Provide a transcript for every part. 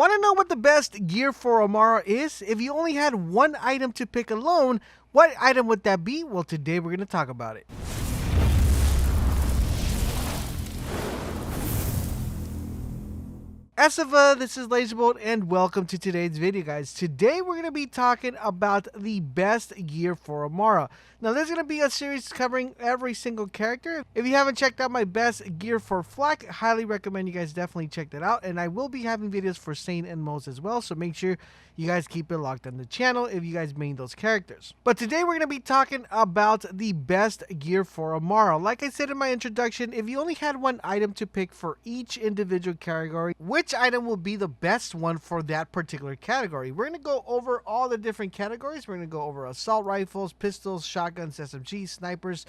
Want to know what the best gear for Amara is? If you only had one item to pick alone, what item would that be? Well, today we're going to talk about it. Asiva, this is LaserBolt, and welcome to today's video, guys. Today we're going to be talking about the best gear for Amara. Now, there's going to be a series covering every single character. If you haven't checked out my best gear for Flak, I highly recommend you guys definitely check that out. And I will be having videos for Saint and Moze as well, so make sure you guys keep it locked on the channel if you guys main those characters. But today we're going to be talking about the best gear for Amara. Like I said in my introduction, if you only had one item to pick for each individual category, which item will be the best one for that particular category? We're going to go over all the different categories. We're going to go over assault rifles, pistols, shotguns, SMGs, snipers,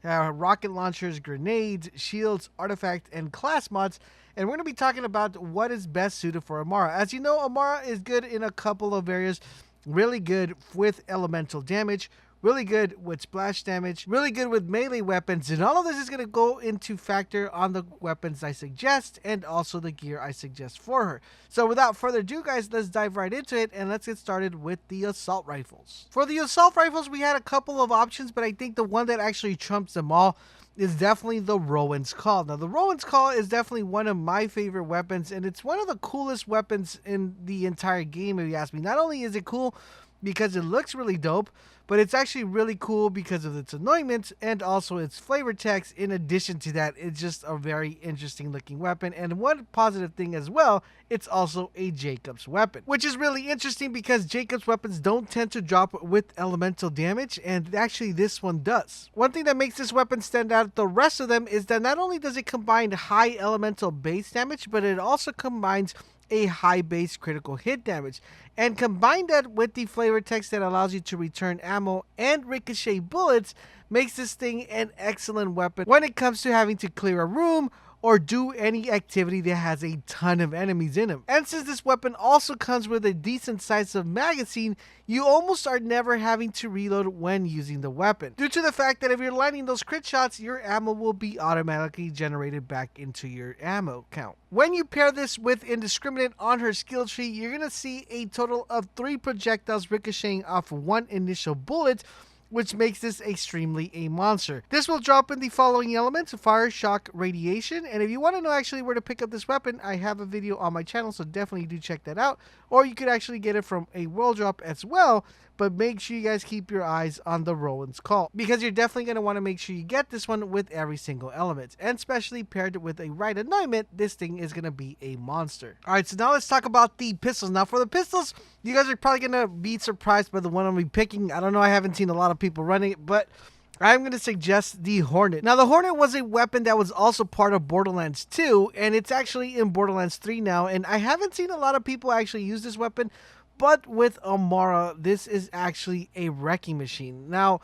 rocket launchers, grenades, shields, artifact, and class mods. And we're going to be talking about what is best suited for Amara. As you know, Amara is good in a couple of areas. Really good with elemental damage, really good with splash damage, really good with melee weapons, and all of this is going to go into factor on the weapons I suggest and also the gear I suggest for her. So without further ado, guys, let's dive right into it and let's get started with the assault rifles. For the assault rifles, we had a couple of options, but I think the one that actually trumps them all is definitely the Rowan's Call. Now, the Rowan's Call is definitely one of my favorite weapons, and it's one of the coolest weapons in the entire game, if you ask me. Not only is it cool because it looks really dope, but it's actually really cool because of its anointment and also its flavor text. In addition to that, it's just a very interesting looking weapon. And one positive thing as well, it's also a Jacob's weapon, which is really interesting because Jacob's weapons don't tend to drop with elemental damage, and actually this one does. One thing that makes this weapon stand out the rest of them is that not only does it combine high elemental base damage, but it also combines a high base critical hit damage, and combine that with the flavor text that allows you to return ammo and ricochet bullets makes this thing an excellent weapon when it comes to having to clear a room or do any activity that has a ton of enemies in them. And since this weapon also comes with a decent size of magazine, you almost are never having to reload when using the weapon, due to the fact that if you're landing those crit shots, your ammo will be automatically generated back into your ammo count. When you pair this with Indiscriminate on her skill tree, you're going to see a total of 3 projectiles ricocheting off one initial bullet, which makes this extremely a monster. This will drop in the following elements: fire, shock, radiation. And if you want to know actually where to pick up this weapon, I have a video on my channel, so definitely do check that out. Or you could actually get it from a world drop as well, but make sure you guys keep your eyes on the Rowan's Call, because you're definitely going to want to make sure you get this one with every single element, and especially paired with a right anointment, this thing is going to be a monster. Alright, so now let's talk about the pistols. Now for the pistols, you guys are probably going to be surprised by the one I'm going to be picking. I don't know, I haven't seen a lot of people running it, but I'm going to suggest the Hornet. Now, the Hornet was a weapon that was also part of Borderlands 2, and it's actually in Borderlands 3 now, and I haven't seen a lot of people actually use this weapon. But with Amara, this is actually a wrecking machine. Now,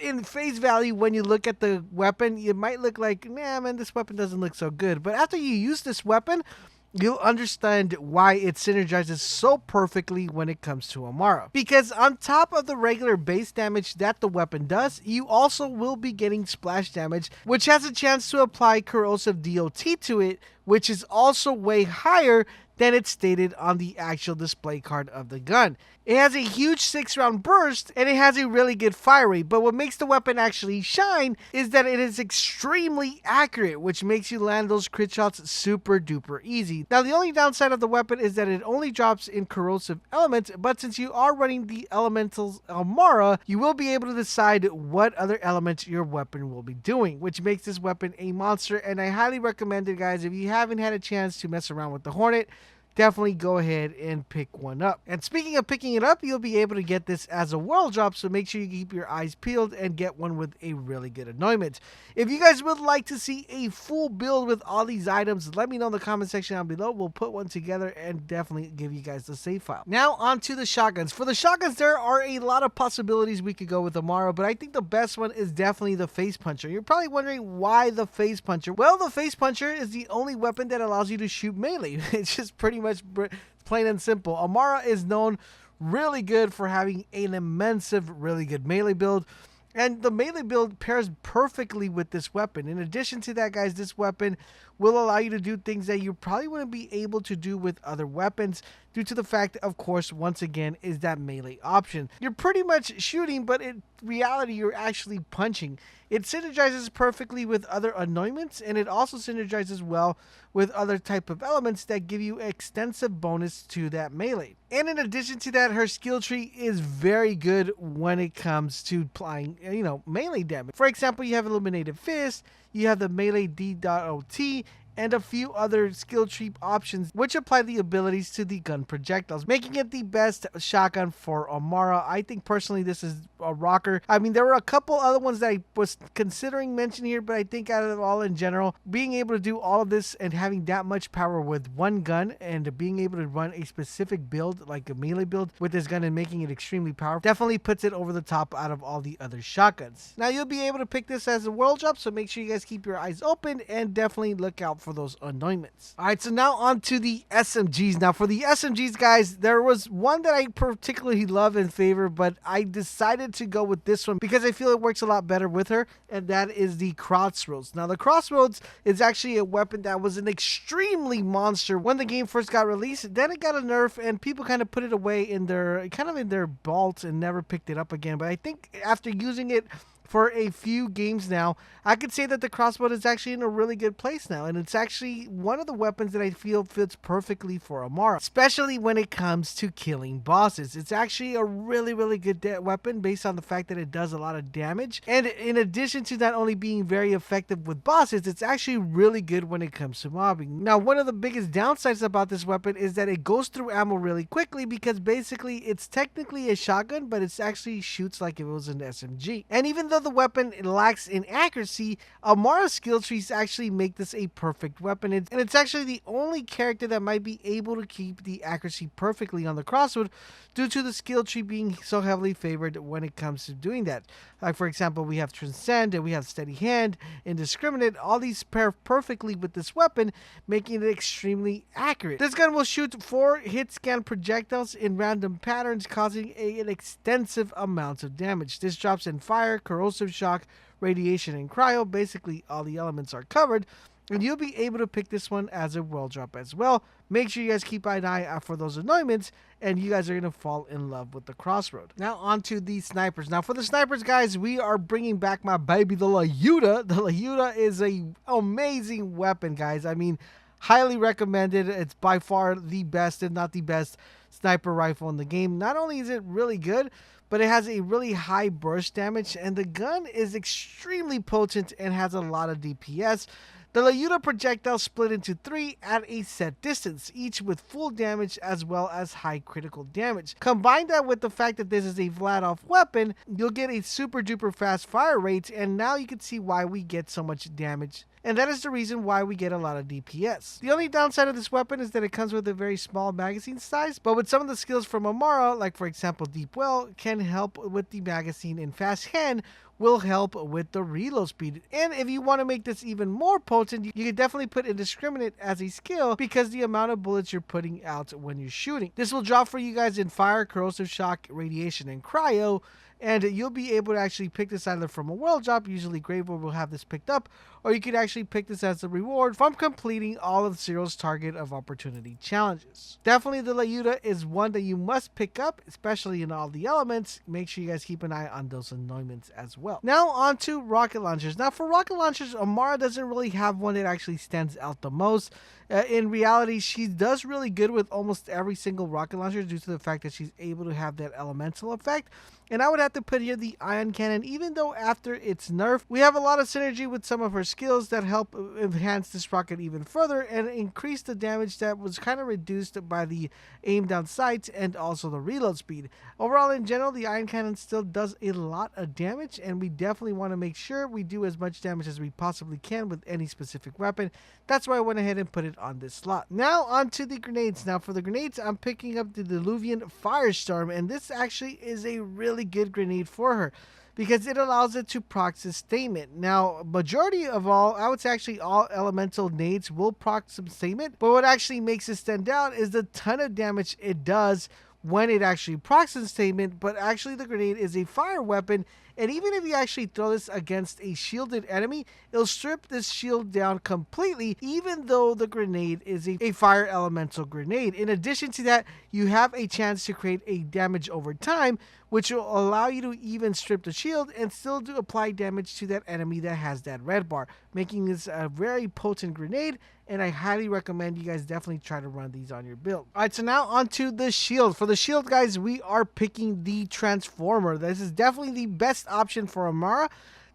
in face value, when you look at the weapon, it might look like, nah, man, this weapon doesn't look so good. But after you use this weapon, you'll understand why it synergizes so perfectly when it comes to Amara. Because on top of the regular base damage that the weapon does, you also will be getting splash damage, which has a chance to apply corrosive DOT to it, which is also way higher than it's stated on the actual display card of the gun. It has a huge 6-round burst, and it has a really good fire rate, but what makes the weapon actually shine is that it is extremely accurate, which makes you land those crit shots super duper easy. Now, the only downside of the weapon is that it only drops in corrosive elements, but since you are running the elementals Amara, you will be able to decide what other elements your weapon will be doing, which makes this weapon a monster. And I highly recommend it, guys. If you haven't had a chance to mess around with the Hornet, definitely go ahead and pick one up. And speaking of picking it up, you'll be able to get this as a world drop, so make sure you keep your eyes peeled and get one with a really good anointment. If you guys would like to see a full build with all these items, let me know in the comment section down below. We'll put one together and definitely give you guys the save file. Now on to the shotguns. For the shotguns, there are a lot of possibilities we could go with Amara, but I think the best one is definitely the Face Puncher. You're probably wondering why the Face Puncher. Well, the Face Puncher is the only weapon that allows you to shoot melee. It's just pretty much plain and simple. Amara is known really good for having an immense, really good melee build. And the melee build pairs perfectly with this weapon. In addition to that, guys, this weapon will allow you to do things that you probably wouldn't be able to do with other weapons due to the fact, of course, once again, is that melee option. You're pretty much shooting, but in reality, you're actually punching. It synergizes perfectly with other anointments, and it also synergizes well with other type of elements that give you extensive bonus to that melee. And in addition to that, her skill tree is very good when it comes to applying, melee damage. For example, you have Illuminated Fist, you have the melee D.O.T, and a few other skill tree options which apply the abilities to the gun projectiles, making it the best shotgun for Amara. I think personally this is a rocker. I mean, there were a couple other ones that I was considering mentioning here, but I think out of all in general, being able to do all of this and having that much power with one gun and being able to run a specific build, like a melee build with this gun and making it extremely powerful, definitely puts it over the top out of all the other shotguns. Now, you'll be able to pick this as a world drop, so make sure you guys keep your eyes open and definitely look out for those anointments. All right, so now on to the SMGs. Now for the SMGs, guys, there was one that I particularly love and favor, but I decided to go with this one because I feel it works a lot better with her, and that is the Crossroads. Now the Crossroads is actually a weapon that was an extremely monster when the game first got released. Then it got a nerf and people kind of put it away in their vault and never picked it up again. But I think after using it for a few games now, I could say that the crossbow is actually in a really good place now, and it's actually one of the weapons that I feel fits perfectly for Amara, especially when it comes to killing bosses. It's actually a really good weapon based on the fact that it does a lot of damage, and in addition to not only being very effective with bosses, it's actually really good when it comes to mobbing. Now, one of the biggest downsides about this weapon is that it goes through ammo really quickly because basically it's technically a shotgun, but it actually shoots like if it was an SMG. And even though the weapon lacks in accuracy, Amara's skill trees actually make this a perfect weapon, and it's actually the only character that might be able to keep the accuracy perfectly on the crossroad due to the skill tree being so heavily favored when it comes to doing that. Like for example, we have Transcend and we have Steady Hand, Indiscriminate. All these pair perfectly with this weapon, making it extremely accurate. This gun will shoot 4 hit scan projectiles in random patterns, causing an extensive amount of damage. This drops in fire, corrosive shock, radiation, and cryo. Basically all the elements are covered, and you'll be able to pick this one as a world drop as well. Make sure you guys keep an eye out for those anointments, and you guys are going to fall in love with the Crossroad. Now on to the snipers. Now for the snipers, guys, we are bringing back my baby, the Lyuda. The Lyuda is an amazing weapon, guys. I mean, highly recommended. It's by far the best, if not the best, sniper rifle in the game. Not only is it really good, but it has a really high burst damage, and the gun is extremely potent and has a lot of DPS. The Lyuda projectiles split into 3 at a set distance, each with full damage as well as high critical damage. Combine that with the fact that this is a Vladof weapon, you'll get a super duper fast fire rate, and now you can see why we get so much damage. And that is the reason why we get a lot of DPS. The only downside of this weapon is that it comes with a very small magazine size, but with some of the skills from Amara, like for example Deep Well, can help with the magazine, and Fast Hand will help with the reload speed. And if you want to make this even more potent, you can definitely put Indiscriminate as a skill because the amount of bullets you're putting out when you're shooting. This will drop for you guys in fire, corrosive shock, radiation, and cryo, and you'll be able to actually pick this either from a world drop, usually Graveyard will have this picked up, or you could actually pick this as a reward from completing all of Zero's Target of Opportunity challenges. Definitely the Lyuda is one that you must pick up, especially in all the elements. Make sure you guys keep an eye on those anointments as well. Now on to rocket launchers. Now for rocket launchers, Amara doesn't really have one that actually stands out the most. In reality, she does really good with almost every single rocket launcher due to the fact that she's able to have that elemental effect. And I would have to put here the Ion Cannon, even though after its nerf, we have a lot of synergy with some of her skills that help enhance this rocket even further and increase the damage that was kind of reduced by the aim down sights and also the reload speed. Overall, in general, the Ion Cannon still does a lot of damage, and we definitely want to make sure we do as much damage as we possibly can with any specific weapon. That's why I went ahead and put it on this slot. Now on to the grenades. Now for the grenades, I'm picking up the Diluvian Firestorm, and this actually is a really good grenade for her because it allows it to proc sustainment. Now, majority of all, I would say actually all elemental nades will proc sustainment, but what actually makes it stand out is the ton of damage it does when it actually procs sustainment. But actually the grenade is a fire weapon, And even if you actually throw this against a shielded enemy, it'll strip this shield down completely, even though the grenade is a fire elemental grenade. In addition to that, you have a chance to create a damage over time, which will allow you to even strip the shield and still do apply damage to that enemy that has that red bar, making this a very potent grenade, and I highly recommend you guys definitely try to run these on your build. Alright, so now onto the shield. For the shield, guys, we are picking the Transformer. This is definitely the best option for Amara.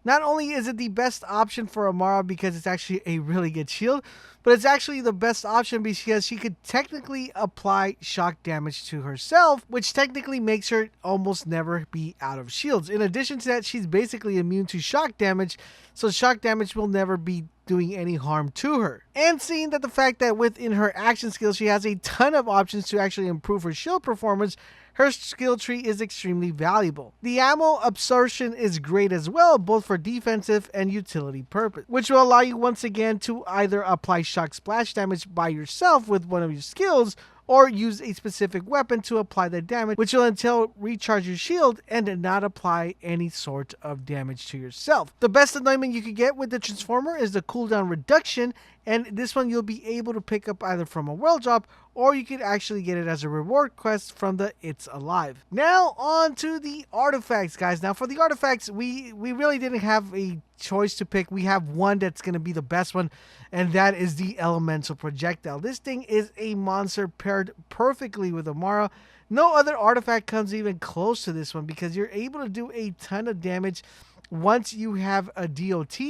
Not only is it the best option for Amara because it's actually a really good shield, but it's actually the best option because she could technically apply shock damage to herself, which technically makes her almost never be out of shields. In addition to that, she's basically immune to shock damage, so shock damage will never be doing any harm to her. And seeing that the fact that within her action skills she has a ton of options to actually improve her shield performance, her skill tree is extremely valuable. The ammo absorption is great as well, both for defensive and utility purpose, which will allow you once again to either apply shock splash damage by yourself with one of your skills, or use a specific weapon to apply the damage, which will entail recharge your shield and not apply any sort of damage to yourself. The best anointment you could get with the Transformer is the cooldown reduction, and this one you'll be able to pick up either from a world drop, or you could actually get it as a reward quest from the It's Alive. Now on to the artifacts, guys. Now for the artifacts, we really didn't have a choice to pick. We have one that's going to be the best one, and that is the Elemental Projectile. This thing is a monster paired perfectly with Amara. No other artifact comes even close to this one because you're able to do a ton of damage once you have a DOT,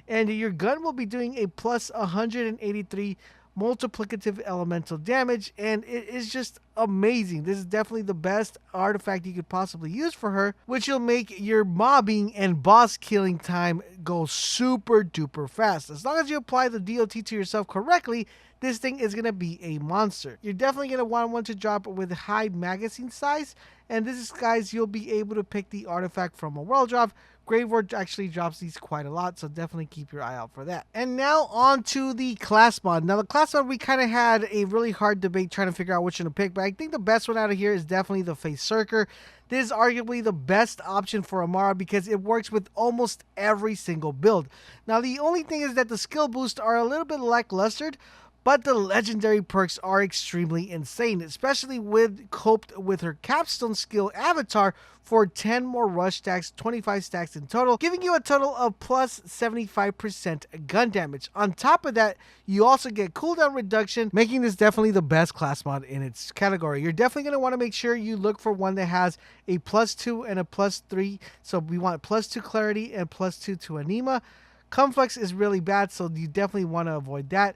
and your gun will be doing a plus 183 multiplicative elemental damage, and it is just amazing. This is definitely the best artifact you could possibly use for her, which will make your mobbing and boss killing time go super duper fast. As long as you apply the DOT to yourself correctly, this thing is going to be a monster. You're definitely going to want one to drop with high magazine size, and this is, guys, you'll be able to pick the artifact from a world drop. Graveward actually drops these quite a lot, so definitely keep your eye out for that. And now on to the class mod. Now the class mod, we kind of had a really hard debate trying to figure out which one to pick, but I think the best one out of here is definitely the Facerker. This is arguably the best option for Amara because it works with almost every single build. Now the only thing is that the skill boosts are a little bit lackluster, but the legendary perks are extremely insane, especially with coped with her capstone skill avatar for 10 more rush stacks, 25 stacks in total, giving you a total of plus 75% gun damage. On top of that, you also get cooldown reduction, making this definitely the best class mod in its category. You're definitely going to want to make sure you look for one that has a +2 and a +3. So we want +2 clarity and +2 to anima. Conflux is really bad, so you definitely want to avoid that.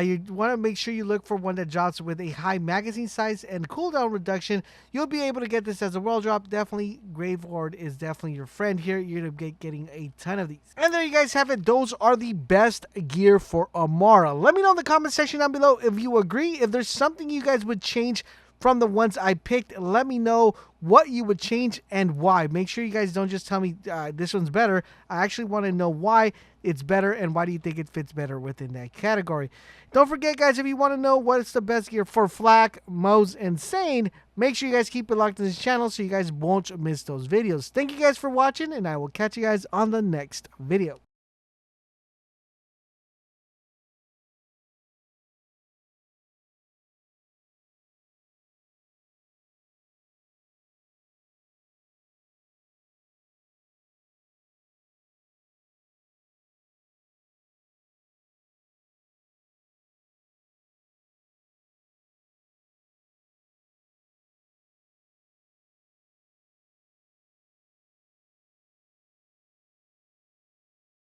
You want to make sure you look for one that drops with a high magazine size and cooldown reduction. You'll be able to get this as a world drop. Definitely, Graveward is definitely your friend here. You're going to be getting a ton of these. And there you guys have it. Those are the best gear for Amara. Let me know in the comment section down below if you agree, if there's something you guys would change from the ones I picked. Let me know what you would change and why. Make sure you guys don't just tell me this one's better. I actually want to know why it's better and why do you think it fits better within that category. Don't forget, guys, if you want to know what's the best gear for Flak, Moze, and Sane, make sure you guys keep it locked to this channel so you guys won't miss those videos. Thank you guys for watching, and I will catch you guys on the next video.